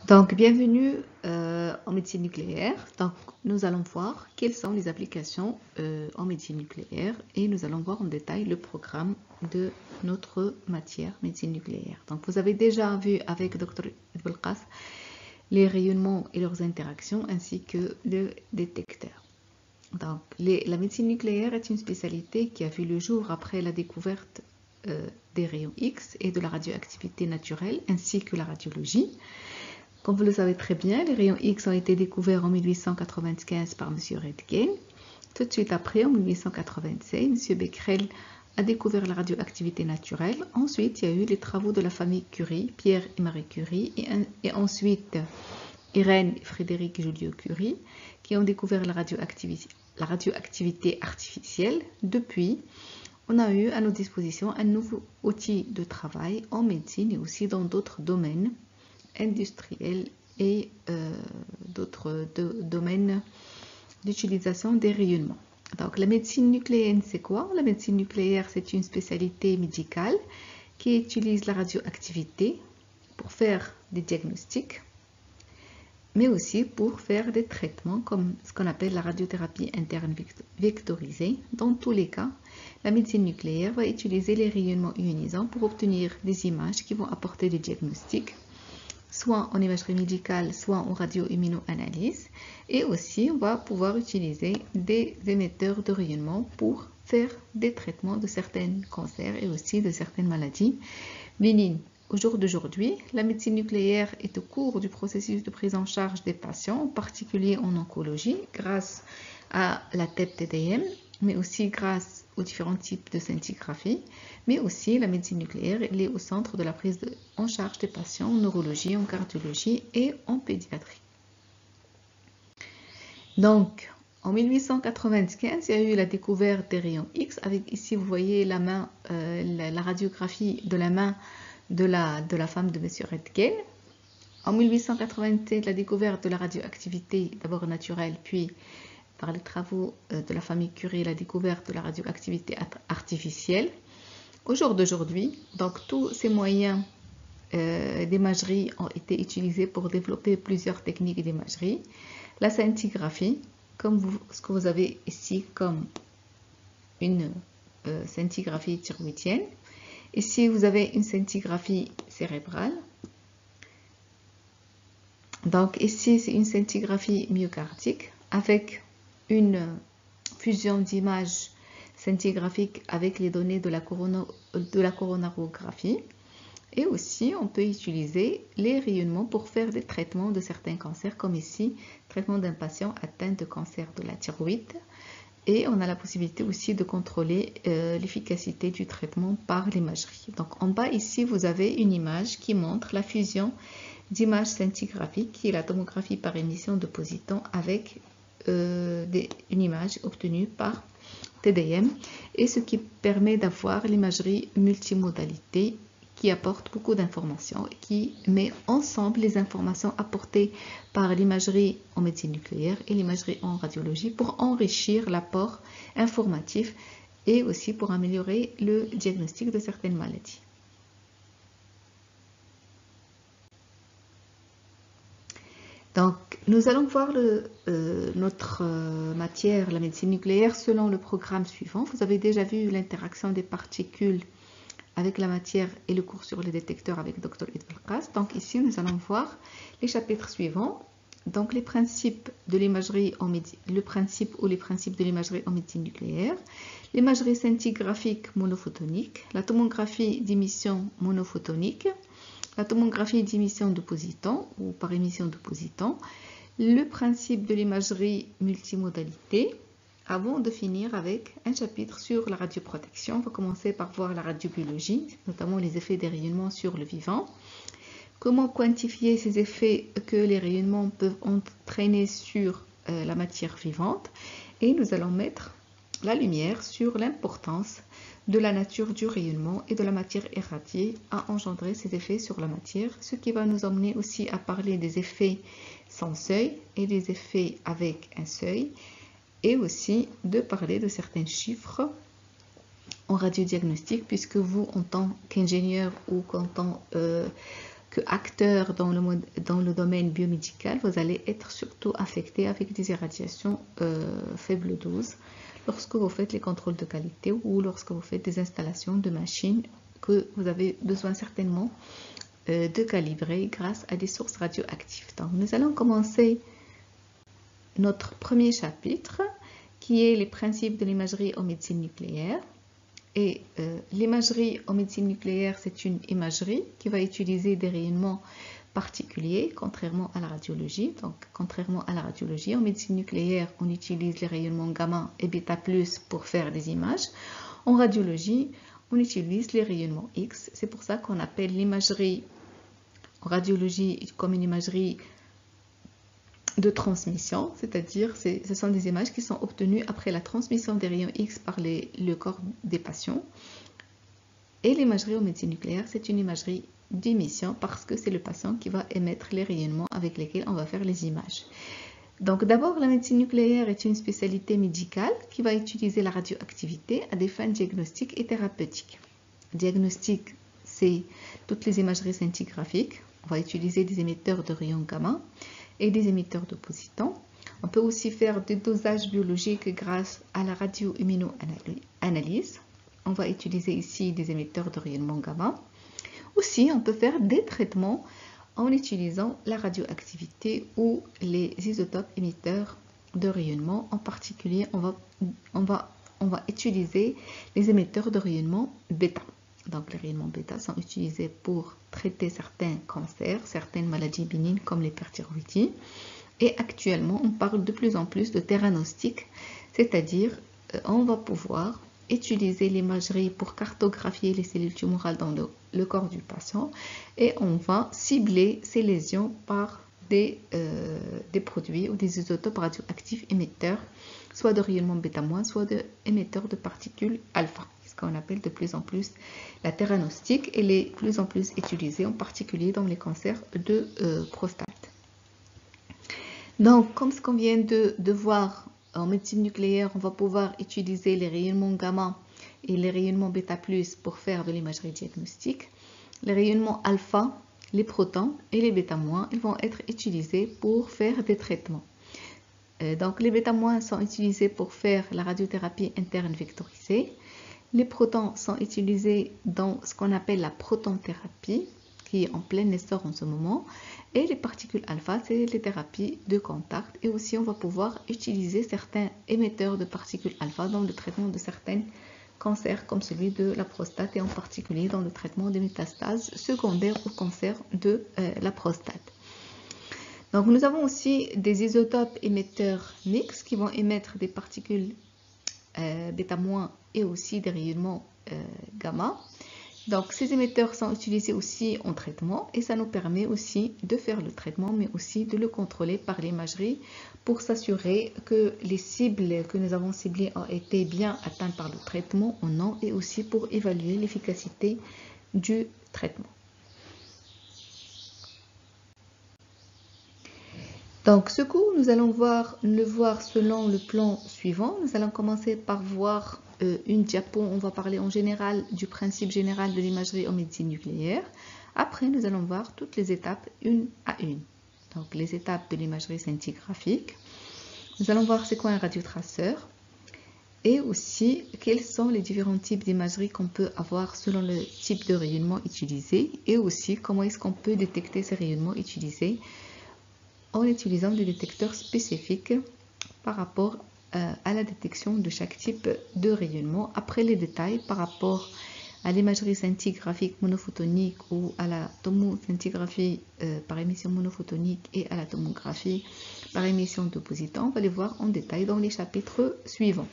Donc, bienvenue en médecine nucléaire. Donc, nous allons voir quelles sont les applications en médecine nucléaire et nous allons voir en détail le programme de notre matière médecine nucléaire. Donc, vous avez déjà vu avec Dr. Belkas les rayonnements et leurs interactions ainsi que le détecteur. Donc, la médecine nucléaire est une spécialité qui a vu le jour après la découverte des rayons X et de la radioactivité naturelle ainsi que la radiologie. Comme vous le savez très bien, les rayons X ont été découverts en 1895 par M. Röntgen. Tout de suite après, en 1896, M. Becquerel a découvert la radioactivité naturelle. Ensuite, il y a eu les travaux de la famille Curie, Pierre et Marie Curie, et ensuite Irène et Frédéric Joliot-Curie, qui ont découvert la radioactivité artificielle. Depuis, on a eu à nos dispositions un nouveau outil de travail en médecine et aussi dans d'autres domaines industriels et d'autres domaines d'utilisation des rayonnements. Donc, la médecine nucléaire, c'est quoi? La médecine nucléaire, c'est une spécialité médicale qui utilise la radioactivité pour faire des diagnostics, mais aussi pour faire des traitements comme ce qu'on appelle la radiothérapie interne vectorisée. Dans tous les cas, la médecine nucléaire va utiliser les rayonnements ionisants pour obtenir des images qui vont apporter des diagnostics, soit en imagerie médicale, soit en radio-immunoanalyse. Et aussi, on va pouvoir utiliser des émetteurs de rayonnement pour faire des traitements de certains cancers et aussi de certaines maladies bénignes. Au jour d'aujourd'hui, la médecine nucléaire est au cours du processus de prise en charge des patients, en particulier en oncologie, grâce à la TEP-TDM, mais aussi grâce aux différents types de scintigraphie, mais aussi la médecine nucléaire elle est au centre de la prise en charge des patients en neurologie, en cardiologie et en pédiatrie. Donc, en 1895, il y a eu la découverte des rayons X, avec ici vous voyez la main, la radiographie de la main de la femme de M. Röntgen. En 1887, la découverte de la radioactivité, d'abord naturelle, puis par les travaux de la famille Curie, la découverte de la radioactivité artificielle. Au jour d'aujourd'hui, donc tous ces moyens d'imagerie ont été utilisés pour développer plusieurs techniques d'imagerie. La scintigraphie, comme ce que vous avez ici comme une scintigraphie thyroïdienne. Ici, vous avez une scintigraphie cérébrale. Donc ici, c'est une scintigraphie myocardique avec une fusion d'images scintigraphiques avec les données de la coronarographie. Et aussi, on peut utiliser les rayonnements pour faire des traitements de certains cancers, comme ici, traitement d'un patient atteint de cancer de la thyroïde. Et on a la possibilité aussi de contrôler l'efficacité du traitement par l'imagerie. Donc en bas ici, vous avez une image qui montre la fusion d'images scintigraphiques, qui est la tomographie par émission de positons avec une image obtenue par TDM, et ce qui permet d'avoir l'imagerie multimodalité qui apporte beaucoup d'informations et qui met ensemble les informations apportées par l'imagerie en médecine nucléaire et l'imagerie en radiologie pour enrichir l'apport informatif et aussi pour améliorer le diagnostic de certaines maladies. Donc, nous allons voir notre matière, la médecine nucléaire, selon le programme suivant. Vous avez déjà vu l'interaction des particules avec la matière et le cours sur les détecteurs avec Dr. Belkas. Donc ici, nous allons voir les chapitres suivants. Donc les principes de l'imagerie en médecine, les principes de l'imagerie en médecine nucléaire, l'imagerie scintigraphique monophotonique, la tomographie d'émission monophotonique, la tomographie d'émission de positons ou par émission de positons, le principe de l'imagerie multimodalité, avant de finir avec un chapitre sur la radioprotection. On va commencer par voir la radiobiologie, notamment les effets des rayonnements sur le vivant. Comment quantifier ces effets que les rayonnements peuvent entraîner sur la matière vivante. Et nous allons mettre la lumière sur l'importance de la nature du rayonnement et de la matière irradiée à engendrer ces effets sur la matière, ce qui va nous emmener aussi à parler des effets sans seuil et des effets avec un seuil, et aussi de parler de certains chiffres en radiodiagnostic, puisque vous, en tant qu'ingénieur ou qu'en tant qu'acteur dans le domaine biomédical, vous allez être surtout affecté avec des irradiations faible dose lorsque vous faites les contrôles de qualité ou lorsque vous faites des installations de machines que vous avez besoin certainement de calibrer grâce à des sources radioactives. Donc, nous allons commencer notre premier chapitre qui est les principes de l'imagerie en médecine nucléaire. Et l'imagerie en médecine nucléaire, c'est une imagerie qui va utiliser des rayonnements particuliers, contrairement à la radiologie. Donc, contrairement à la radiologie, en médecine nucléaire, on utilise les rayonnements gamma et bêta plus pour faire des images. En radiologie, on utilise les rayonnements X. C'est pour ça qu'on appelle l'imagerie en radiologie comme une imagerie de transmission, c'est-à-dire ce sont des images qui sont obtenues après la transmission des rayons X par le corps des patients. Et l'imagerie en médecine nucléaire, c'est une imagerie d'émission parce que c'est le patient qui va émettre les rayonnements avec lesquels on va faire les images. Donc d'abord, la médecine nucléaire est une spécialité médicale qui va utiliser la radioactivité à des fins diagnostiques et thérapeutiques. Diagnostic, c'est toutes les imageries scintigraphiques. On va utiliser des émetteurs de rayons gamma et des émetteurs de positons. On peut aussi faire des dosages biologiques grâce à la radio-immunoanalyse. On va utiliser ici des émetteurs de rayonnement gamma. Aussi, on peut faire des traitements en utilisant la radioactivité ou les isotopes émetteurs de rayonnement. En particulier, on va utiliser les émetteurs de rayonnement bêta. Donc, les rayonnements bêta sont utilisés pour traiter certains cancers, certaines maladies bénignes comme l'hyperthyroïdie. Et actuellement, on parle de plus en plus de theranostic, c'est-à-dire on va pouvoir utiliser l'imagerie pour cartographier les cellules tumorales dans le corps du patient et on va cibler ces lésions par des produits ou des isotopes radioactifs émetteurs, soit de rayonnement bêta-, soit d'émetteurs de particules alpha. Ce qu'on appelle de plus en plus la theranostic. Elle est de plus en plus utilisée, en particulier dans les cancers de prostate. Donc, comme ce qu'on vient de voir en médecine nucléaire, on va pouvoir utiliser les rayonnements gamma et les rayonnements bêta plus pour faire de l'imagerie diagnostique. Les rayonnements alpha, les protons et les bêta-, ils vont être utilisés pour faire des traitements. Donc, les bêta- sont utilisés pour faire la radiothérapie interne vectorisée. Les protons sont utilisés dans ce qu'on appelle la protonthérapie, qui est en plein essor en ce moment. Et les particules alpha, c'est les thérapies de contact. Et aussi, on va pouvoir utiliser certains émetteurs de particules alpha dans le traitement de certains cancers, comme celui de la prostate, et en particulier dans le traitement des métastases secondaires au cancer de la prostate. Donc, nous avons aussi des isotopes émetteurs mixtes qui vont émettre des particules bêta- et aussi des rayonnements gamma. Donc, ces émetteurs sont utilisés aussi en traitement et ça nous permet aussi de faire le traitement, mais aussi de le contrôler par l'imagerie pour s'assurer que les cibles que nous avons ciblées ont été bien atteintes par le traitement ou non, et aussi pour évaluer l'efficacité du traitement. Donc, ce cours, nous allons le voir selon le plan suivant. Nous allons commencer par voir une diapo. On va parler en général du principe général de l'imagerie en médecine nucléaire. Après, nous allons voir toutes les étapes une à une. Donc, les étapes de l'imagerie scintigraphique. Nous allons voir c'est quoi un radiotraceur. Et aussi, quels sont les différents types d'imagerie qu'on peut avoir selon le type de rayonnement utilisé. Et aussi, comment est-ce qu'on peut détecter ces rayonnements utilisés en utilisant des détecteurs spécifiques par rapport à la détection de chaque type de rayonnement. Après les détails par rapport à l'imagerie scintigraphique monophotonique ou à la tomoscintigraphie par émission monophotonique et à la tomographie par émission de positons, on va les voir en détail dans les chapitres suivants.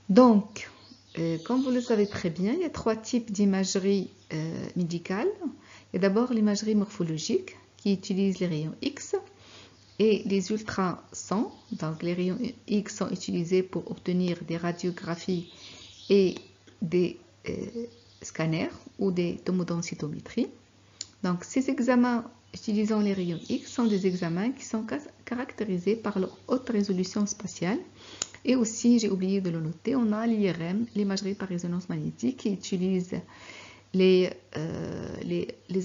Donc, comme vous le savez très bien, il y a trois types d'imagerie médicale. Il y a d'abord l'imagerie morphologique qui utilise les rayons X et les ultrasons. Donc, les rayons X sont utilisés pour obtenir des radiographies et des scanners ou des tomodensitométries. Donc, ces examens utilisant les rayons X sont des examens qui sont caractérisés par leur haute résolution spatiale. Et aussi, j'ai oublié de le noter, on a l'IRM, l'imagerie par résonance magnétique, qui utilise les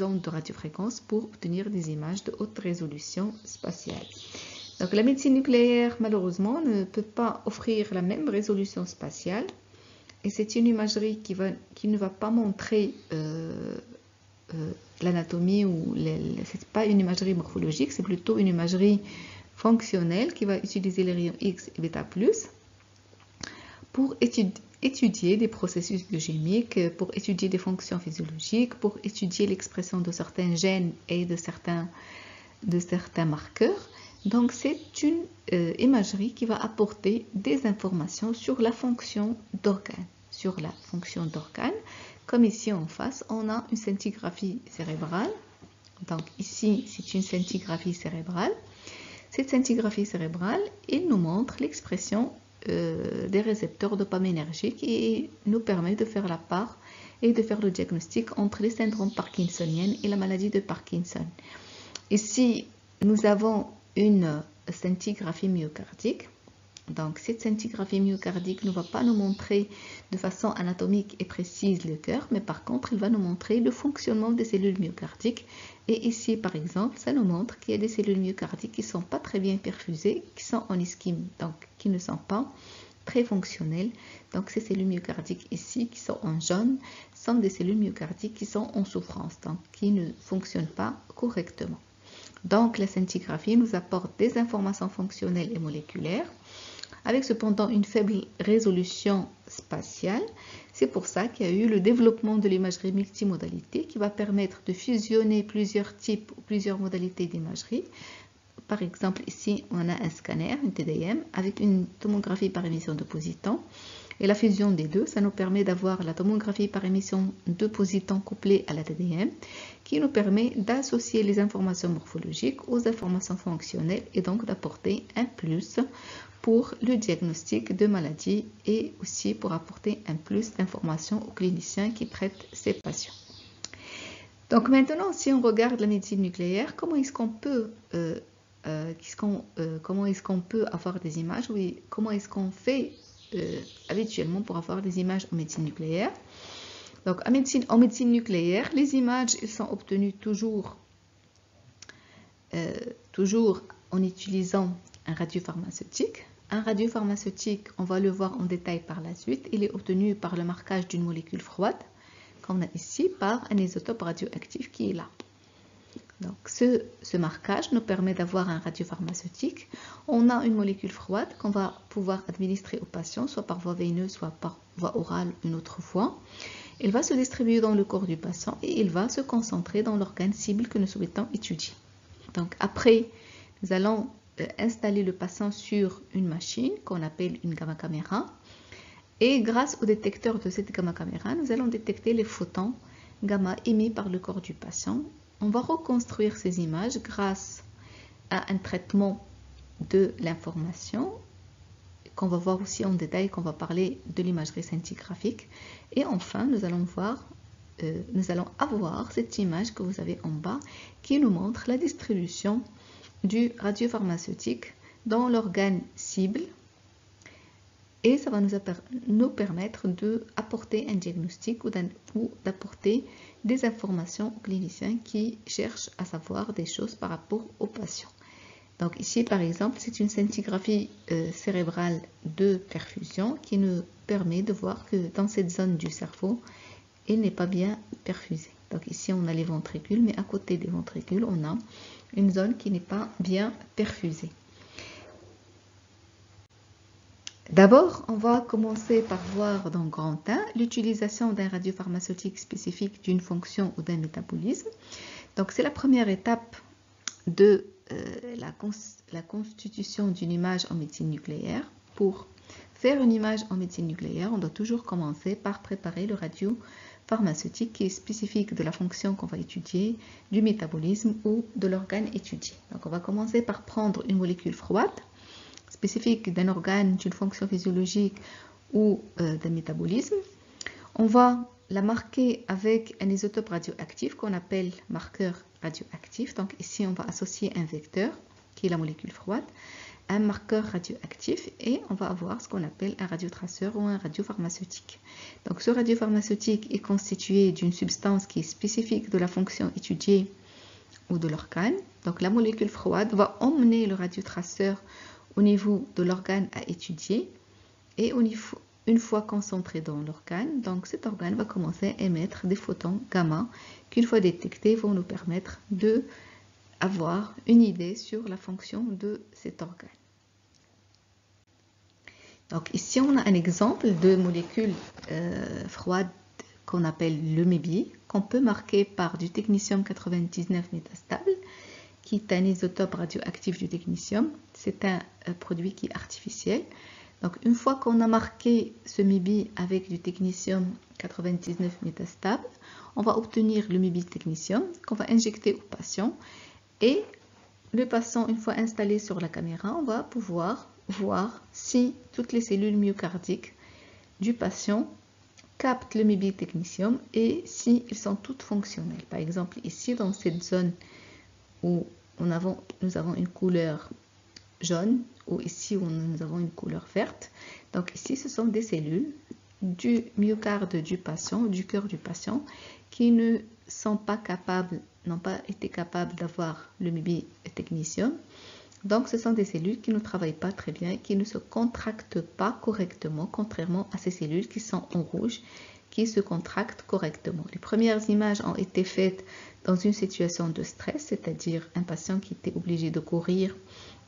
ondes de radiofréquence pour obtenir des images de haute résolution spatiale. Donc la médecine nucléaire, malheureusement, ne peut pas offrir la même résolution spatiale. Et c'est une imagerie qui ne va pas montrer l'anatomie, ou c'est pas une imagerie morphologique, c'est plutôt une imagerie fonctionnelle qui va utiliser les rayons X et bêta+, pour étudier des processus biochimiques, pour étudier des fonctions physiologiques, pour étudier l'expression de certains gènes et de certains marqueurs. Donc c'est une imagerie qui va apporter des informations sur la fonction d'organes. Comme ici en face, on a une scintigraphie cérébrale. Donc ici, c'est une scintigraphie cérébrale. Cette scintigraphie cérébrale, il nous montre l'expression des récepteurs dopaminergiques et nous permet de faire la part et de faire le diagnostic entre les syndromes parkinsoniens et la maladie de Parkinson. Ici, nous avons une scintigraphie myocardique. Donc, cette scintigraphie myocardique ne va pas nous montrer de façon anatomique et précise le cœur, mais par contre, il va nous montrer le fonctionnement des cellules myocardiques. Et ici, par exemple, ça nous montre qu'il y a des cellules myocardiques qui ne sont pas très bien perfusées, qui sont en ischémie, donc qui ne sont pas très fonctionnelles. Donc, ces cellules myocardiques ici, qui sont en jaune, sont des cellules myocardiques qui sont en souffrance, donc qui ne fonctionnent pas correctement. Donc, la scintigraphie nous apporte des informations fonctionnelles et moléculaires, avec cependant une faible résolution spatiale. C'est pour ça qu'il y a eu le développement de l'imagerie multimodalité qui va permettre de fusionner plusieurs types ou plusieurs modalités d'imagerie. Par exemple, ici, on a un scanner, une TDM, avec une tomographie par émission de positons. Et la fusion des deux, ça nous permet d'avoir la tomographie par émission de positons couplée à la TDM, qui nous permet d'associer les informations morphologiques aux informations fonctionnelles et donc d'apporter un plus pour le diagnostic de maladie et aussi pour apporter un plus d'informations aux cliniciens qui traitent ces patients. Donc maintenant, si on regarde la médecine nucléaire, comment est-ce qu'on peut avoir des images, oui, comment est-ce qu'on fait habituellement pour avoir des images en médecine nucléaire? Donc en médecine nucléaire, les images elles sont obtenues toujours en utilisant un radiopharmaceutique. Un radiopharmaceutique, on va le voir en détail par la suite, il est obtenu par le marquage d'une molécule froide, comme on a ici, par un isotope radioactif qui est là. Donc ce marquage nous permet d'avoir un radiopharmaceutique. On a une molécule froide qu'on va pouvoir administrer au patient, soit par voie veineuse, soit par voie orale une autre fois. Elle va se distribuer dans le corps du patient et il va se concentrer dans l'organe cible que nous souhaitons étudier. Donc après, nous allons installer le patient sur une machine qu'on appelle une gamma caméra. Et grâce au détecteur de cette gamma caméra, nous allons détecter les photons gamma émis par le corps du patient. On va reconstruire ces images grâce à un traitement de l'information qu'on va voir aussi en détail, qu'on va parler de l'imagerie scintigraphique. Et enfin, nous allons avoir cette image que vous avez en bas qui nous montre la distribution du radiopharmaceutique dans l'organe cible. Et ça va nous permettre d'apporter un diagnostic ou d'apporter des informations aux cliniciens qui cherchent à savoir des choses par rapport aux patients. Donc ici, par exemple, c'est une scintigraphie cérébrale de perfusion qui nous permet de voir que dans cette zone du cerveau, il n'est pas bien perfusé. Donc ici, on a les ventricules, mais à côté des ventricules, on a une zone qui n'est pas bien perfusée. D'abord, on va commencer par voir dans grand 1 l'utilisation d'un radiopharmaceutique spécifique d'une fonction ou d'un métabolisme. Donc, c'est la première étape de la constitution d'une image en médecine nucléaire. Pour faire une image en médecine nucléaire, on doit toujours commencer par préparer le radiopharmaceutique qui est spécifique de la fonction qu'on va étudier, du métabolisme ou de l'organe étudié. Donc, on va commencer par prendre une molécule froide spécifique d'un organe, d'une fonction physiologique ou d'un métabolisme. On va la marquer avec un isotope radioactif qu'on appelle marqueur radioactif. Donc ici, on va associer un vecteur qui est la molécule froide. un marqueur radioactif et on va avoir ce qu'on appelle un radiotraceur ou un radiopharmaceutique. Donc ce radiopharmaceutique est constitué d'une substance qui est spécifique de la fonction étudiée ou de l'organe. Donc la molécule froide va emmener le radiotraceur au niveau de l'organe à étudier et une fois concentré dans l'organe, donc cet organe va commencer à émettre des photons gamma qui, une fois détectés, vont nous permettre de avoir une idée sur la fonction de cet organe. Donc ici, on a un exemple de molécule froide qu'on appelle le MEBI, qu'on peut marquer par du technetium 99 métastable, qui est un isotope radioactif du technetium. C'est un produit qui est artificiel. Donc une fois qu'on a marqué ce MEBI avec du technetium 99 métastable, on va obtenir le MEBI technetium qu'on va injecter au patient. Et le patient, une fois installé sur la caméra, on va pouvoir voir si toutes les cellules myocardiques du patient captent le MEBI technetium et si elles sont toutes fonctionnelles. Par exemple, ici, dans cette zone où nous avons une couleur jaune, ou ici où nous avons une couleur verte. Donc ici, ce sont des cellules du myocarde du patient, du cœur du patient, qui ne sont pas capables, n'ont pas été capables d'avoir le MEBI technetium. Donc ce sont des cellules qui ne travaillent pas très bien, qui ne se contractent pas correctement, contrairement à ces cellules qui sont en rouge, qui se contractent correctement. Les premières images ont été faites dans une situation de stress, c'est-à-dire un patient qui était obligé de courir,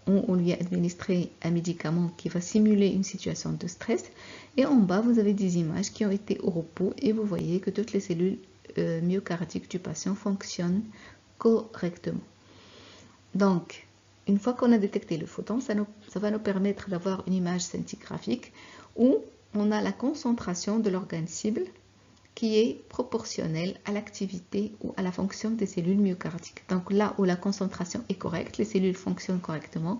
où on lui a administré un médicament qui va simuler une situation de stress. Et en bas, vous avez des images qui ont été au repos et vous voyez que toutes les cellules myocardiques du patient fonctionnent correctement. Donc, une fois qu'on a détecté le photon, ça va nous permettre d'avoir une image scintigraphique où on a la concentration de l'organe cible qui est proportionnelle à l'activité ou à la fonction des cellules myocardiques. Donc là où la concentration est correcte, les cellules fonctionnent correctement.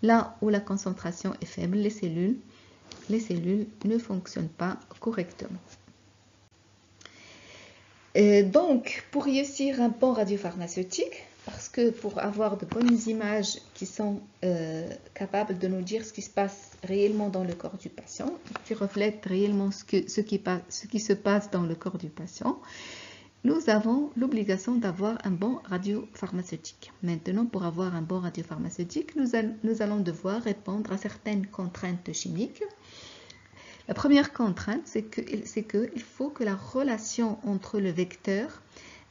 Là où la concentration est faible, les cellules ne fonctionnent pas correctement. Et donc, pour réussir un bon radiopharmaceutique, parce que pour avoir de bonnes images qui sont capables de nous dire ce qui se passe réellement dans le corps du patient, qui reflètent réellement ce qui se passe dans le corps du patient, nous avons l'obligation d'avoir un bon radiopharmaceutique. Maintenant, pour avoir un bon radiopharmaceutique, nous allons devoir répondre à certaines contraintes chimiques. La première contrainte, c'est qu'il faut que la relation entre le vecteur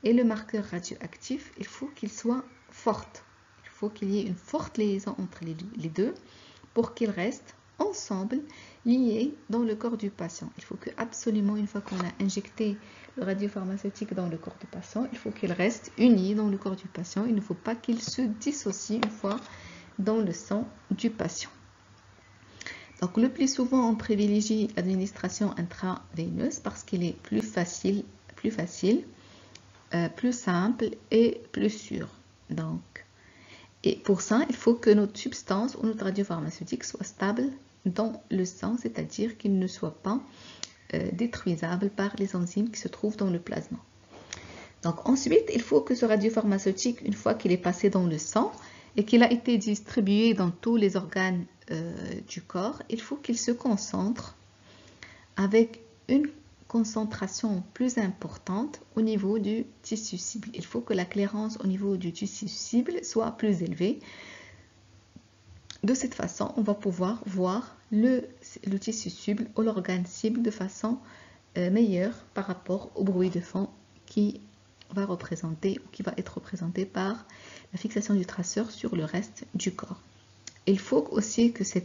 et le marqueur radioactif, il faut qu'il soit forte. Il faut qu'il y ait une forte liaison entre les deux pour qu'ils restent ensemble, liés dans le corps du patient. Il faut que absolument, une fois qu'on a injecté le radiopharmaceutique dans le corps du patient, il faut qu'il reste uni dans le corps du patient. Il ne faut pas qu'il se dissocie une fois dans le sang du patient. Donc le plus souvent, on privilégie l'administration intraveineuse parce qu'il est plus facile, plus simple et plus sûr. Et pour ça, il faut que notre substance ou notre radiopharmaceutique soit stable dans le sang, c'est-à-dire qu'il ne soit pas détruisable par les enzymes qui se trouvent dans le plasma. Donc ensuite, il faut que ce radiopharmaceutique, une fois qu'il est passé dans le sang et qu'il a été distribué dans tous les organes du corps, il faut qu'il se concentre avec une concentration plus importante au niveau du tissu cible. Il faut que la clairance au niveau du tissu cible soit plus élevée. De cette façon, on va pouvoir voir le tissu cible ou l'organe cible de façon meilleure par rapport au bruit de fond qui va être représenté par la fixation du traceur sur le reste du corps. Il faut aussi que ce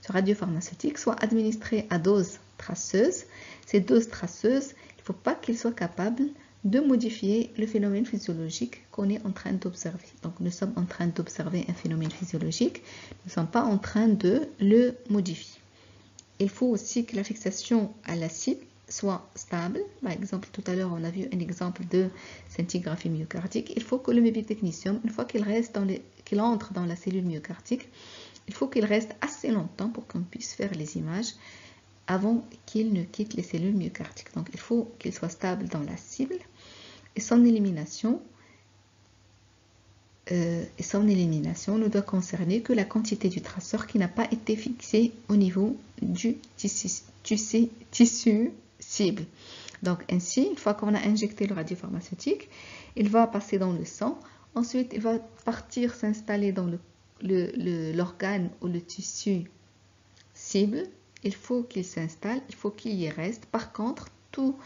radiopharmaceutique soit administré à dose traceuse. Ces doses traceuses, il ne faut pas qu'ils soient capables de modifier le phénomène physiologique qu'on est en train d'observer. Donc nous sommes en train d'observer un phénomène physiologique, nous ne sommes pas en train de le modifier. Il faut aussi que la fixation à la cible soit stable. Par exemple, tout à l'heure, on a vu un exemple de scintigraphie myocardique. Il faut que le MEBI technetium, une fois qu'il entre dans la cellule myocardique, il faut qu'il reste assez longtemps pour qu'on puisse faire les images avant qu'il ne quitte les cellules myocardiques. Donc, il faut qu'il soit stable dans la cible et son élimination et son élimination ne doit concerner que la quantité du traceur qui n'a pas été fixée au niveau du tissu cible. Donc ainsi, une fois qu'on a injecté le radiopharmaceutique, il va passer dans le sang. Ensuite, il va partir s'installer dans l'organe ou le tissu cible. Il faut qu'il s'installe, il faut qu'il y reste. Par contre, tout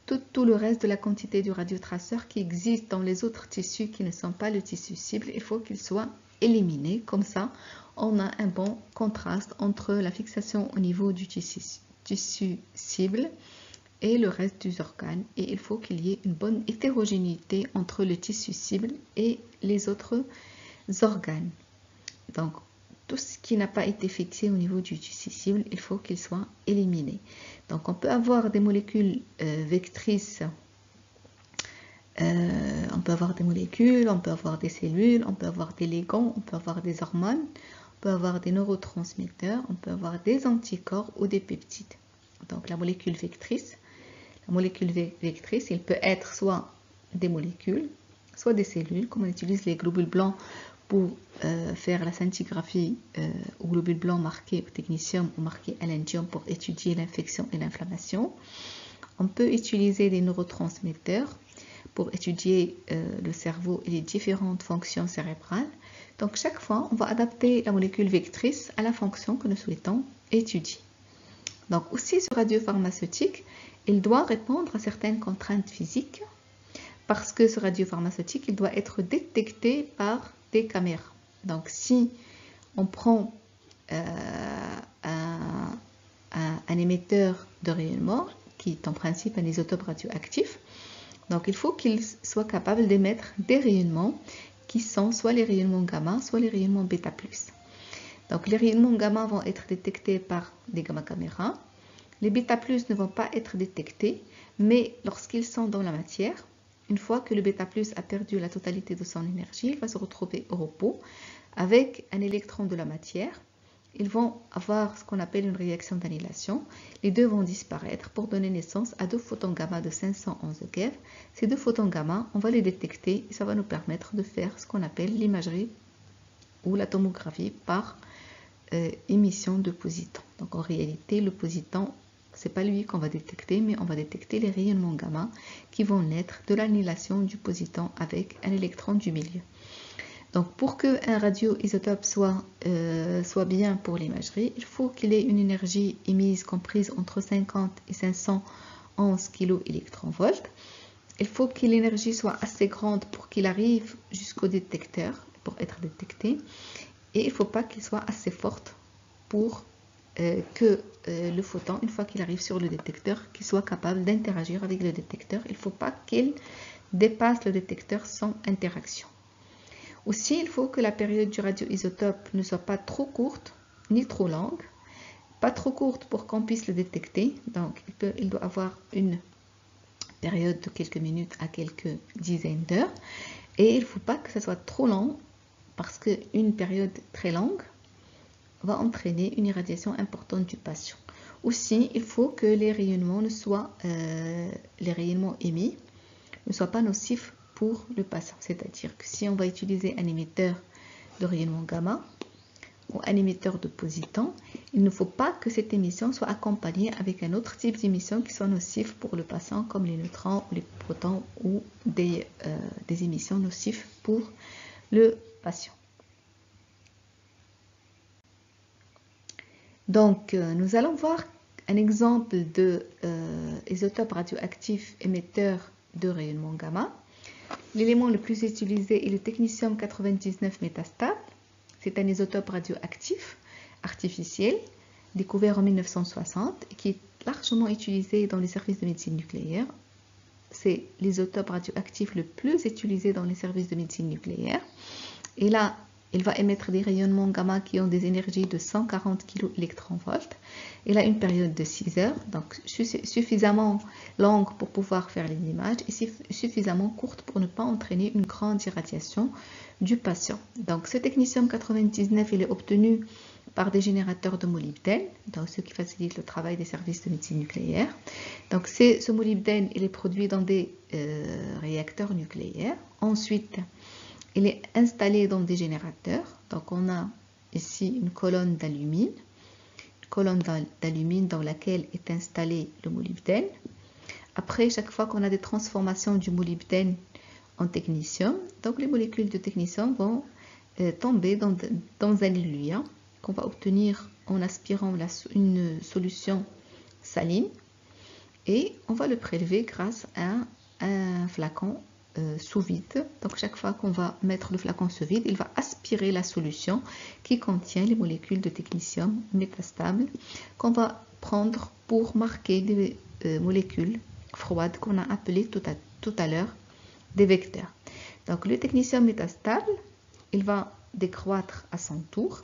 le reste de la quantité du radiotraceur qui existe dans les autres tissus qui ne sont pas le tissu cible, il faut qu'il soit éliminé. Comme ça, on a un bon contraste entre la fixation au niveau du tissu cible et le reste des organes. Et il faut qu'il y ait une bonne hétérogénéité entre le tissu cible et les autres organes. Donc, tout ce qui n'a pas été fixé au niveau du tissu cible, il faut qu'il soit éliminé. Donc, on peut avoir des molécules vectrices, on peut avoir des molécules, on peut avoir des cellules, on peut avoir des ligands, on peut avoir des hormones, on peut avoir des neurotransmetteurs, on peut avoir des anticorps ou des peptides. Donc, la molécule vectrice, il peut être soit des molécules, soit des cellules, comme on utilise les globules blancs pour faire la scintigraphie aux globules blancs marqués au technetium ou marqués à l'indium pour étudier l'infection et l'inflammation. On peut utiliser des neurotransmetteurs pour étudier le cerveau et les différentes fonctions cérébrales. Donc chaque fois, on va adapter la molécule vectrice à la fonction que nous souhaitons étudier. Donc aussi ce radiopharmaceutique, il doit répondre à certaines contraintes physiques parce que ce radiopharmaceutique, il doit être détecté par des caméras. Donc si on prend un émetteur de rayonnement qui est en principe un isotope radioactif, donc il faut qu'il soit capable d'émettre des rayonnements qui sont soit les rayonnements gamma, soit les rayonnements bêta+. Donc les rayonnements gamma vont être détectés par des gamma caméras. Les bêta+ ne vont pas être détectés, mais lorsqu'ils sont dans la matière, une fois que le bêta+ a perdu la totalité de son énergie, il va se retrouver au repos avec un électron de la matière. Ils vont avoir ce qu'on appelle une réaction d'annihilation. Les deux vont disparaître pour donner naissance à deux photons gamma de 511 GeV. Ces deux photons gamma, on va les détecter et ça va nous permettre de faire ce qu'on appelle l'imagerie ou la tomographie par émission de positons. Donc en réalité, le positon, c'est pas lui qu'on va détecter, mais on va détecter les rayonnements gamma qui vont naître de l'annihilation du positon avec un électron du milieu. Donc pour qu'un radioisotope soit bien pour l'imagerie, il faut qu'il ait une énergie émise comprise entre 50 et 511 kV. Il faut que l'énergie soit assez grande pour qu'il arrive jusqu'au détecteur, pour être détecté. Et il ne faut pas qu'il soit assez forte pour que le photon, une fois qu'il arrive sur le détecteur, qu'il soit capable d'interagir avec le détecteur. Il ne faut pas qu'il dépasse le détecteur sans interaction. Aussi, il faut que la période du radioisotope ne soit pas trop courte ni trop longue. Pas trop courte pour qu'on puisse le détecter. Donc, il doit avoir une période de quelques minutes à quelques dizaines d'heures. Et il ne faut pas que ça soit trop long parce qu'une période très longue va entraîner une irradiation importante du patient. Aussi, il faut que les rayonnements émis ne soient pas nocifs pour le patient. C'est-à-dire que si on va utiliser un émetteur de rayonnement gamma ou un émetteur de positons, il ne faut pas que cette émission soit accompagnée avec un autre type d'émission qui soit nocif pour le patient, comme les neutrons ou les protons ou des émissions nocives pour le patient. Donc, nous allons voir un exemple d'isotope radioactif émetteur de rayonnement gamma. L'élément le plus utilisé est le technetium 99 métastable. C'est un isotope radioactif artificiel découvert en 1960 et qui est largement utilisé dans les services de médecine nucléaire. C'est l'isotope radioactif le plus utilisé dans les services de médecine nucléaire. Et là, il va émettre des rayonnements gamma qui ont des énergies de 140 kV. Il a une période de 6 heures, donc suffisamment longue pour pouvoir faire les images et suffisamment courte pour ne pas entraîner une grande irradiation du patient. Donc ce technetium 99, il est obtenu par des générateurs de molybdène, donc ce qui facilite le travail des services de médecine nucléaire. Donc ce molybdène, il est produit dans des réacteurs nucléaires. Ensuite, il est installé dans des générateurs. Donc on a ici une colonne d'alumine, dans laquelle est installé le molybdène. Après, chaque fois qu'on a des transformations du molybdène en technétium, donc les molécules de technétium vont tomber dans un éluia qu'on va obtenir en aspirant une solution saline, et on va le prélever grâce à un flacon sous vide. Donc chaque fois qu'on va mettre le flacon sous vide, il va aspirer la solution qui contient les molécules de technétium métastables qu'on va prendre pour marquer des molécules froides qu'on a appelées tout à l'heure des vecteurs. Donc le technétium métastable, il va décroître à son tour.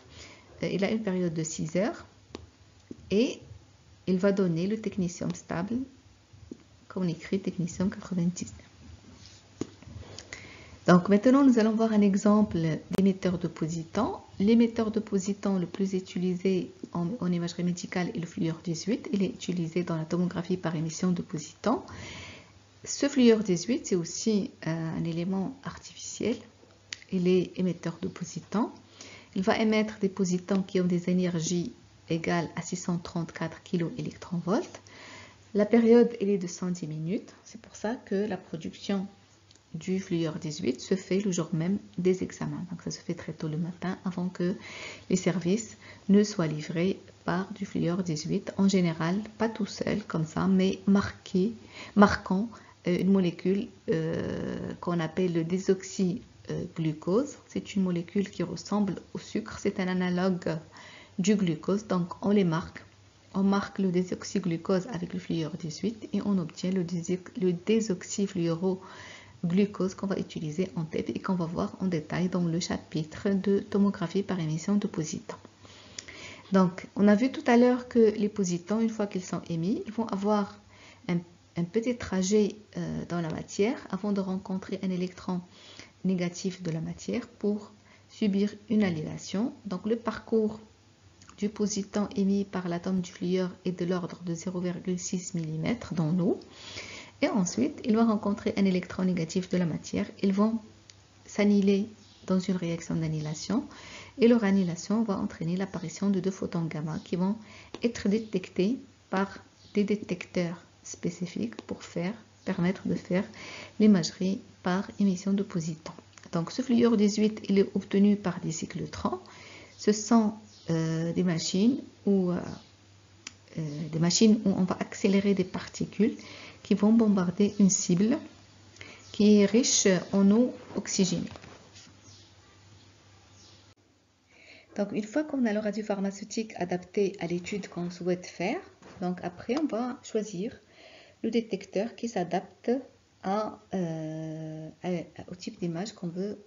Il a une période de 6 heures et il va donner le technétium stable, comme on écrit technétium 99. Donc maintenant, nous allons voir un exemple d'émetteur de positons. L'émetteur de positons le plus utilisé en imagerie médicale est le fluor 18. Il est utilisé dans la tomographie par émission de positons. Ce fluor 18, c'est aussi un élément artificiel. Il est émetteur de positons. Il va émettre des positons qui ont des énergies égales à 634 kV. La période elle est de 110 minutes. C'est pour ça que la production du fluor 18 se fait le jour même des examens. Donc ça se fait très tôt le matin avant que les services ne soient livrés par du fluor 18. En général, pas tout seul comme ça, mais marquant une molécule qu'on appelle le désoxyglucose. C'est une molécule qui ressemble au sucre. C'est un analogue du glucose. Donc on les marque. On marque le désoxyglucose avec le fluor 18 et on obtient le désoxyfluoroglucose qu'on va utiliser en tête et qu'on va voir en détail dans le chapitre de tomographie par émission de positons. Donc, on a vu tout à l'heure que les positons, une fois qu'ils sont émis, ils vont avoir un petit trajet dans la matière avant de rencontrer un électron négatif de la matière pour subir une annihilation. Donc, le parcours du positon émis par l'atome du fluor est de l'ordre de 0,6 mm dans l'eau. Et ensuite, il va rencontrer un électron négatif de la matière. Ils vont s'annihiler dans une réaction d'annihilation. Et leur annihilation va entraîner l'apparition de deux photons gamma qui vont être détectés par des détecteurs spécifiques pour permettre de faire l'imagerie par émission de positons. Donc ce fluor 18, il est obtenu par des cyclotrons. Ce sont des machines où on va accélérer des particules qui vont bombarder une cible qui est riche en eau oxygénée. Donc, une fois qu'on a le radiopharmaceutique adapté à l'étude qu'on souhaite faire, donc après, on va choisir le détecteur qui s'adapte au type d'image qu'on veut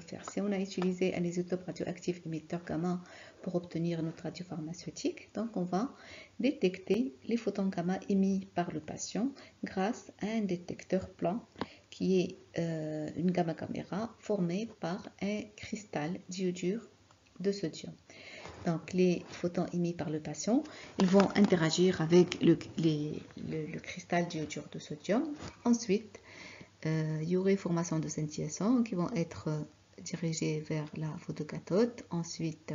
faire. Si on a utilisé un isotope radioactif émetteur gamma pour obtenir notre radiopharmaceutique, donc on va détecter les photons gamma émis par le patient grâce à un détecteur plan qui est une gamma caméra formée par un cristal d'iodure de sodium. Donc les photons émis par le patient, ils vont interagir avec le cristal d'iodure de sodium. Ensuite, il y aurait formation de scintillations qui vont être dirigées vers la photocathode. Ensuite,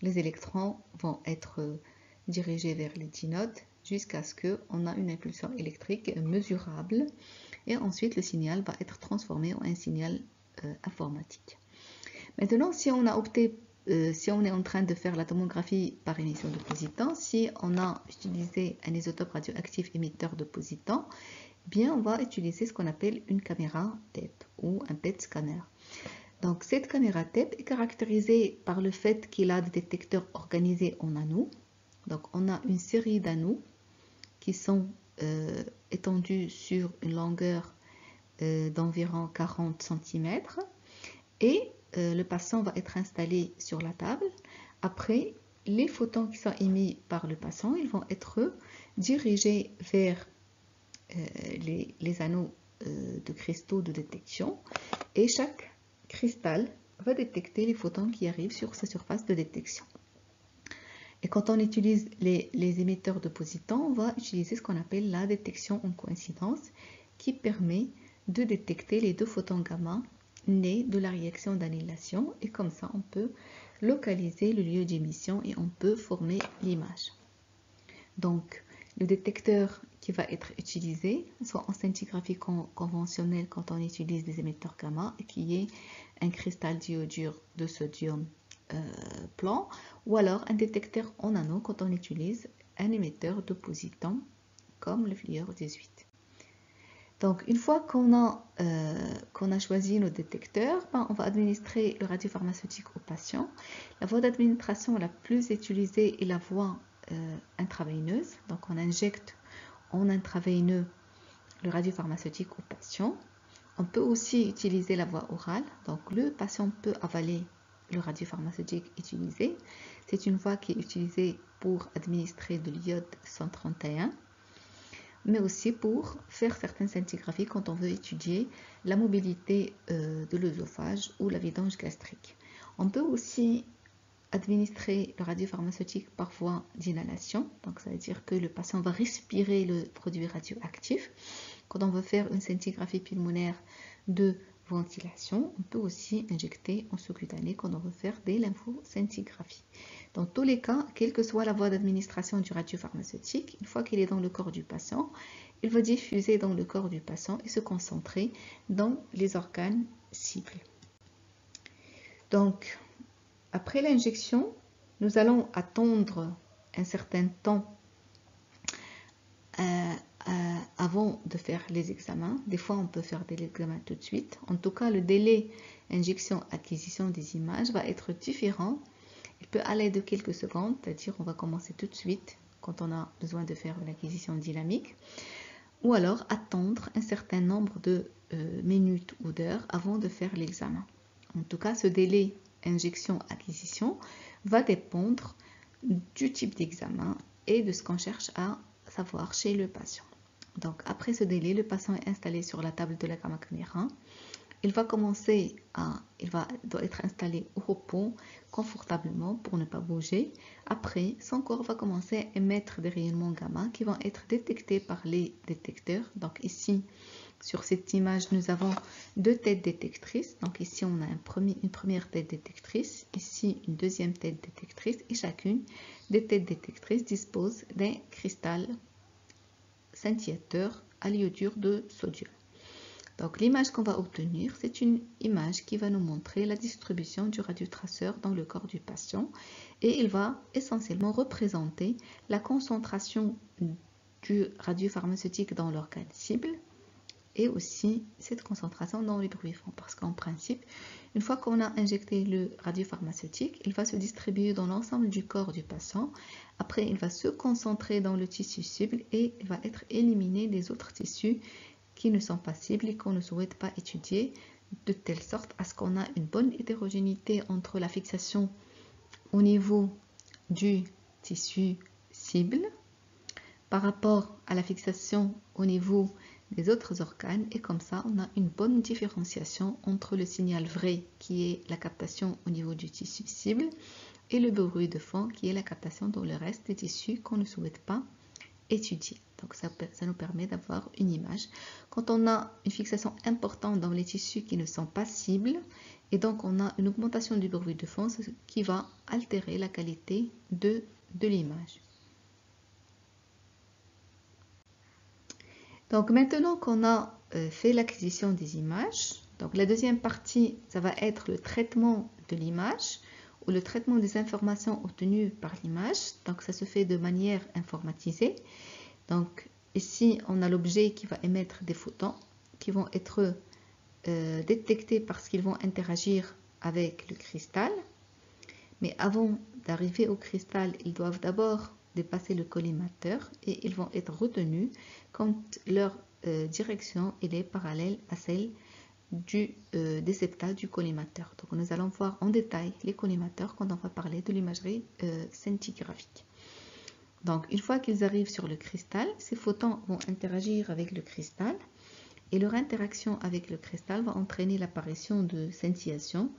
les électrons vont être dirigés vers les dinodes jusqu'à ce qu'on a une impulsion électrique mesurable. Et ensuite, le signal va être transformé en un signal informatique. Maintenant, si on est en train de faire la tomographie par émission de positons, si on a utilisé un isotope radioactif émetteur de positons, bien on va utiliser ce qu'on appelle une caméra TEP ou un PET scanner. Donc cette caméra TEP est caractérisée par le fait qu'il a des détecteurs organisés en anneaux. Donc on a une série d'anneaux qui sont étendus sur une longueur d'environ 40 cm et le patient va être installé sur la table. Après, les photons qui sont émis par le patient, ils vont être dirigés vers les anneaux de cristaux de détection et chaque cristal va détecter les photons qui arrivent sur sa surface de détection. Et quand on utilise les émetteurs de positons, on va utiliser ce qu'on appelle la détection en coïncidence qui permet de détecter les deux photons gamma née de la réaction d'annihilation et comme ça on peut localiser le lieu d'émission et on peut former l'image. Donc le détecteur qui va être utilisé, soit en scintigraphie conventionnelle quand on utilise des émetteurs gamma, qui est un cristal diodure de sodium plan, ou alors un détecteur en anneau quand on utilise un émetteur d'oppositons comme le Flior 18. Donc une fois qu'on a choisi nos détecteurs, on va administrer le radiopharmaceutique au patient. La voie d'administration la plus utilisée est la voie intraveineuse. Donc on injecte en intraveineux le radiopharmaceutique au patient. On peut aussi utiliser la voie orale. Donc le patient peut avaler le radiopharmaceutique utilisé. C'est une voie qui est utilisée pour administrer de l'iode 131, mais aussi pour faire certaines scintigraphies quand on veut étudier la mobilité de l'œsophage ou la vidange gastrique. On peut aussi administrer le radiopharmaceutique par voie d'inhalation, donc ça veut dire que le patient va respirer le produit radioactif. Quand on veut faire une scintigraphie pulmonaire de ventilation, on peut aussi injecter en sous-cutané quand on veut faire des lymphoscintigraphies. Dans tous les cas, quelle que soit la voie d'administration du radiopharmaceutique, une fois qu'il est dans le corps du patient, il va diffuser dans le corps du patient et se concentrer dans les organes cibles. Donc, après l'injection, nous allons attendre un certain temps avant de faire les examens. Des fois, on peut faire des examens tout de suite. En tout cas, le délai injection-acquisition des images va être différent. Il peut aller de quelques secondes, c'est-à-dire on va commencer tout de suite quand on a besoin de faire une acquisition dynamique, ou alors attendre un certain nombre de minutes ou d'heures avant de faire l'examen. En tout cas, ce délai injection-acquisition va dépendre du type d'examen et de ce qu'on cherche à savoir chez le patient. Donc, après ce délai, le patient est installé sur la table de la gamma caméra. Il doit être installé au repos confortablement pour ne pas bouger. Après, son corps va commencer à émettre des rayonnements gamma qui vont être détectés par les détecteurs. Donc ici, sur cette image, nous avons deux têtes détectrices. Donc ici, on a une première tête détectrice, ici une deuxième tête détectrice et chacune des têtes détectrices dispose d'un cristal scintillateur à l'iodure de sodium. Donc l'image qu'on va obtenir, c'est une image qui va nous montrer la distribution du radiotraceur dans le corps du patient et il va essentiellement représenter la concentration du radiopharmaceutique dans l'organe cible et aussi cette concentration dans les bruits-fonds parce qu'en principe, une fois qu'on a injecté le radiopharmaceutique, il va se distribuer dans l'ensemble du corps du patient. Après, il va se concentrer dans le tissu cible et il va être éliminé des autres tissus qui ne sont pas cibles et qu'on ne souhaite pas étudier, de telle sorte à ce qu'on a une bonne hétérogénéité entre la fixation au niveau du tissu cible par rapport à la fixation au niveau des autres organes et comme ça on a une bonne différenciation entre le signal vrai qui est la captation au niveau du tissu cible et le bruit de fond qui est la captation dans le reste des tissus qu'on ne souhaite pas étudier. Donc ça nous permet d'avoir une image. Quand on a une fixation importante dans les tissus qui ne sont pas cibles, et donc on a une augmentation du bruit de fond, ce qui va altérer la qualité de l'image. Donc maintenant qu'on a fait l'acquisition des images, donc la deuxième partie, ça va être le traitement de l'image ou le traitement des informations obtenues par l'image. Donc ça se fait de manière informatisée. Donc ici, on a l'objet qui va émettre des photons qui vont être détectés parce qu'ils vont interagir avec le cristal. Mais avant d'arriver au cristal, ils doivent d'abord dépasser le collimateur et ils vont être retenus quand leur direction est parallèle à celle des septa du collimateur. Donc nous allons voir en détail les collimateurs quand on va parler de l'imagerie scintigraphique. Donc, une fois qu'ils arrivent sur le cristal, ces photons vont interagir avec le cristal et leur interaction avec le cristal va entraîner l'apparition de scintillations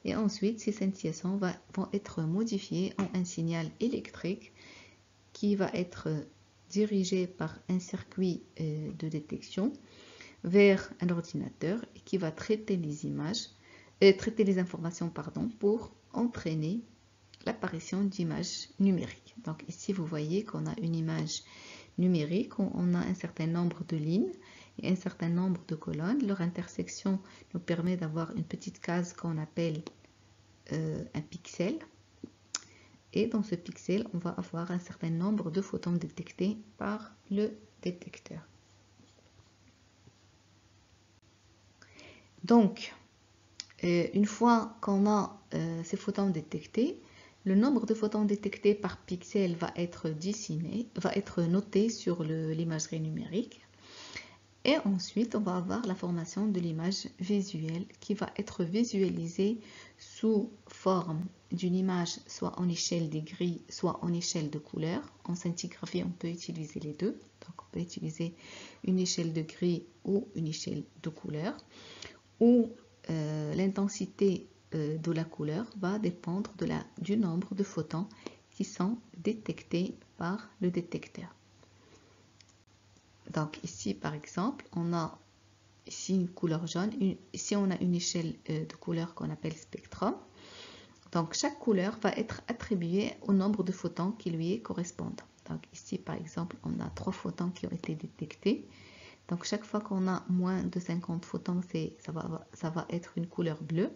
et ensuite ces scintillations vont être modifiées en un signal électrique qui va être dirigé par un circuit de détection vers un ordinateur et qui va traiter les images, traiter les informations, pardon, pour entraîner l'apparition d'images numériques. Donc ici, vous voyez qu'on a une image numérique, on a un certain nombre de lignes et un certain nombre de colonnes. Leur intersection nous permet d'avoir une petite case qu'on appelle un pixel. Et dans ce pixel, on va avoir un certain nombre de photons détectés par le détecteur. Donc, une fois qu'on a ces photons détectés, le nombre de photons détectés par pixel va être noté sur l'imagerie numérique. Et ensuite, on va avoir la formation de l'image visuelle qui va être visualisée sous forme d'une image soit en échelle de gris, soit en échelle de couleur. En scintigraphie, on peut utiliser les deux. Donc, on peut utiliser une échelle de gris ou une échelle de couleur, où l'intensité de la couleur va dépendre du nombre de photons qui sont détectés par le détecteur. Donc ici, par exemple, on a ici une couleur jaune. Ici, on a une échelle de couleur qu'on appelle spectrum. Donc, chaque couleur va être attribuée au nombre de photons qui lui correspondent. Donc ici, par exemple, on a 3 photons qui ont été détectés. Donc, chaque fois qu'on a moins de 50 photons, ça va être une couleur bleue.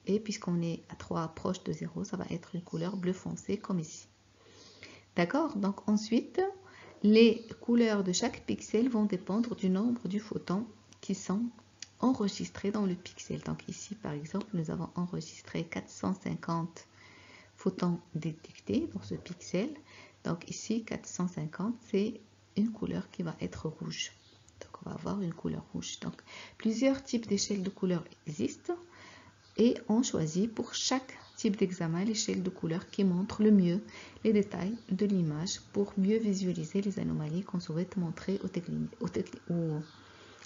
Et puisqu'on est à 3 proche de 0, ça va être une couleur bleu foncé, comme ici. D'accord? Donc, ensuite, les couleurs de chaque pixel vont dépendre du nombre de photons qui sont enregistrés dans le pixel. Donc, ici, par exemple, nous avons enregistré 450 photons détectés dans ce pixel. Donc, ici, 450, c'est une couleur qui va être rouge. Donc, on va avoir une couleur rouge. Donc, plusieurs types d'échelles de couleurs existent et on choisit pour chaque type d'examen l'échelle de couleur qui montre le mieux les détails de l'image pour mieux visualiser les anomalies qu'on souhaite montrer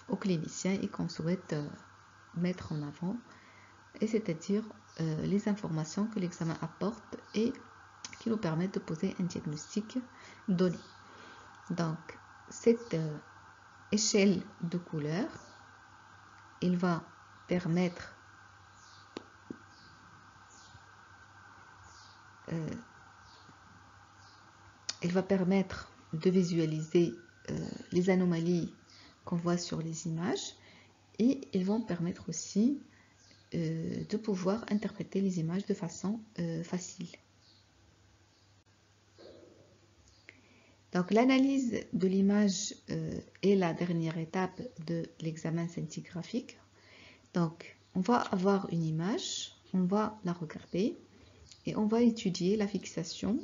aux cliniciens et qu'on souhaite mettre en avant, et c'est-à-dire les informations que l'examen apporte et qui nous permettent de poser un diagnostic donné. Donc, cette échelle de couleur, il va permettre de visualiser les anomalies qu'on voit sur les images, et ils vont permettre aussi de pouvoir interpréter les images de façon facile. Donc l'analyse de l'image est la dernière étape de l'examen scintigraphique. Donc on va avoir une image, on va la regarder et on va étudier la fixation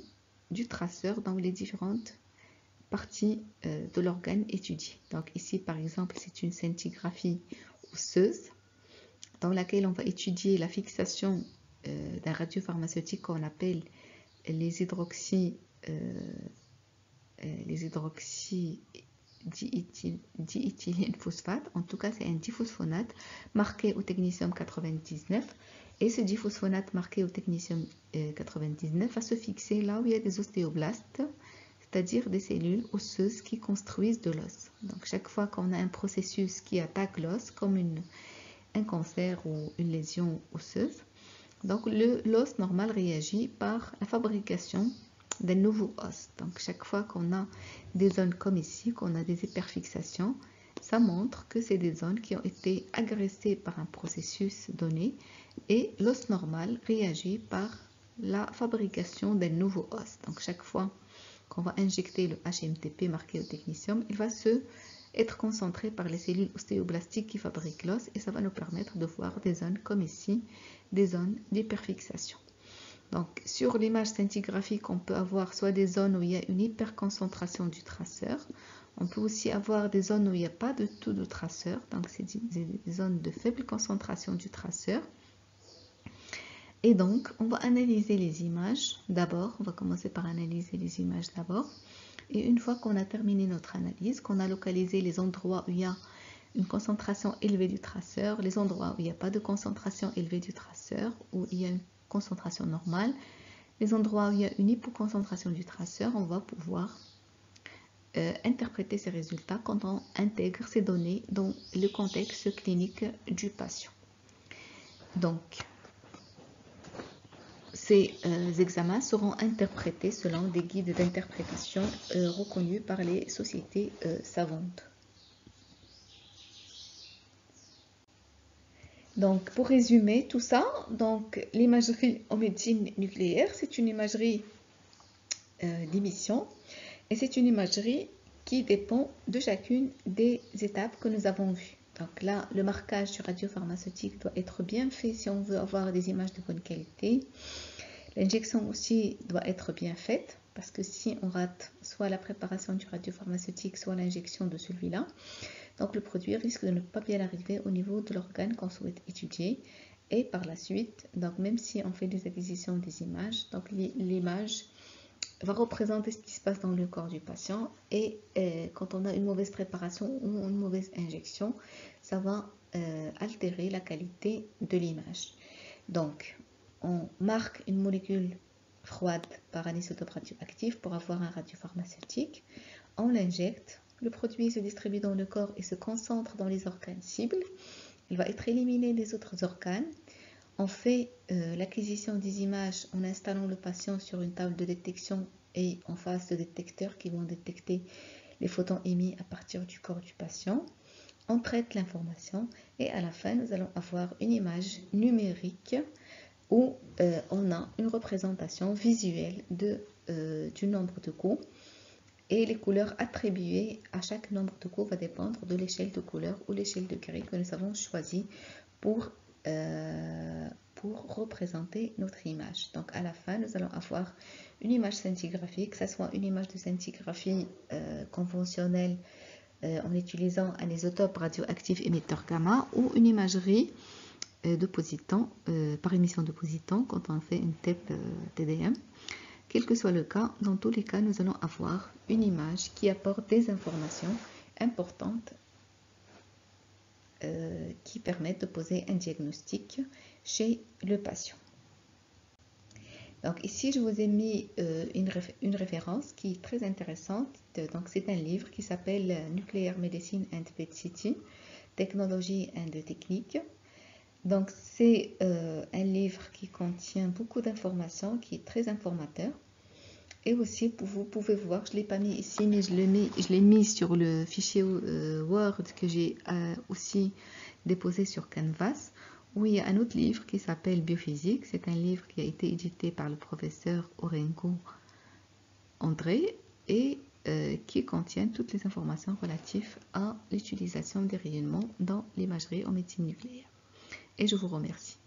du traceur dans les différentes partie de l'organe étudié. Donc ici, par exemple, c'est une scintigraphie osseuse dans laquelle on va étudier la fixation d'un radiopharmaceutique qu'on appelle les hydroxydiéthylène phosphate. En tout cas, c'est un diphosphonate marqué au technétium 99. Et ce diphosphonate marqué au technétium 99 va se fixer là où il y a des ostéoblastes, c'est-à-dire des cellules osseuses qui construisent de l'os. Donc chaque fois qu'on a un processus qui attaque l'os, comme un cancer ou une lésion osseuse, donc l'os normal réagit par la fabrication d'un nouveau os. Donc chaque fois qu'on a des zones comme ici, qu'on a des hyperfixations, ça montre que c'est des zones qui ont été agressées par un processus donné, et l'os normal réagit par la fabrication d'un nouveau os. Donc chaque fois qu'on va injecter le HMTP marqué au technétium, il va être concentré par les cellules ostéoblastiques qui fabriquent l'os, et ça va nous permettre de voir des zones comme ici, des zones d'hyperfixation. Donc sur l'image scintigraphique, on peut avoir soit des zones où il y a une hyperconcentration du traceur, on peut aussi avoir des zones où il n'y a pas du tout de traceur, donc c'est des zones de faible concentration du traceur. Et donc, on va analyser les images d'abord. On va commencer par analyser les images d'abord. Et une fois qu'on a terminé notre analyse, qu'on a localisé les endroits où il y a une concentration élevée du traceur, les endroits où il n'y a pas de concentration élevée du traceur, où il y a une concentration normale, les endroits où il y a une hypoconcentration du traceur, on va pouvoir interpréter ces résultats quand on intègre ces données dans le contexte clinique du patient. Donc, ces examens seront interprétés selon des guides d'interprétation reconnus par les sociétés savantes. Donc, pour résumer tout ça, donc l'imagerie en médecine nucléaire, c'est une imagerie d'émission et c'est une imagerie qui dépend de chacune des étapes que nous avons vues. Donc là, le marquage du radiopharmaceutique doit être bien fait si on veut avoir des images de bonne qualité. L'injection aussi doit être bien faite parce que si on rate soit la préparation du radiopharmaceutique, soit l'injection de celui-là, donc le produit risque de ne pas bien arriver au niveau de l'organe qu'on souhaite étudier. Et par la suite, donc même si on fait des acquisitions des images, donc l'image va représenter ce qui se passe dans le corps du patient et quand on a une mauvaise préparation ou une mauvaise injection, ça va altérer la qualité de l'image. Donc, on marque une molécule froide par un isotope radioactif pour avoir un radiopharmaceutique. On l'injecte, le produit se distribue dans le corps et se concentre dans les organes cibles. Il va être éliminé des autres organes. On fait l'acquisition des images en installant le patient sur une table de détection et en face de détecteurs qui vont détecter les photons émis à partir du corps du patient. On traite l'information et à la fin, nous allons avoir une image numérique où on a une représentation visuelle du nombre de coups et les couleurs attribuées à chaque nombre de coups va dépendre de l'échelle de couleur ou l'échelle de gris que nous avons choisi pour représenter notre image. Donc à la fin, nous allons avoir une image scintigraphique, que ce soit une image de scintigraphie conventionnelle en utilisant un isotope radioactif émetteur gamma ou une imagerie de positons, par émission de positons quand on fait une TEP TDM. Quel que soit le cas, dans tous les cas, nous allons avoir une image qui apporte des informations importantes qui permettent de poser un diagnostic chez le patient. Donc ici, je vous ai mis une référence qui est très intéressante. Donc c'est un livre qui s'appelle Nuclear Medicine and PET-CT, Technology and Technique. Donc c'est un livre qui contient beaucoup d'informations, qui est très informateur. Et aussi, vous pouvez voir, je ne l'ai pas mis ici, mais je l'ai mis sur le fichier Word que j'ai aussi déposé sur Canvas, où il y a un autre livre qui s'appelle Biophysique. C'est un livre qui a été édité par le professeur Orengo André et qui contient toutes les informations relatives à l'utilisation des rayonnements dans l'imagerie en médecine nucléaire. Et je vous remercie.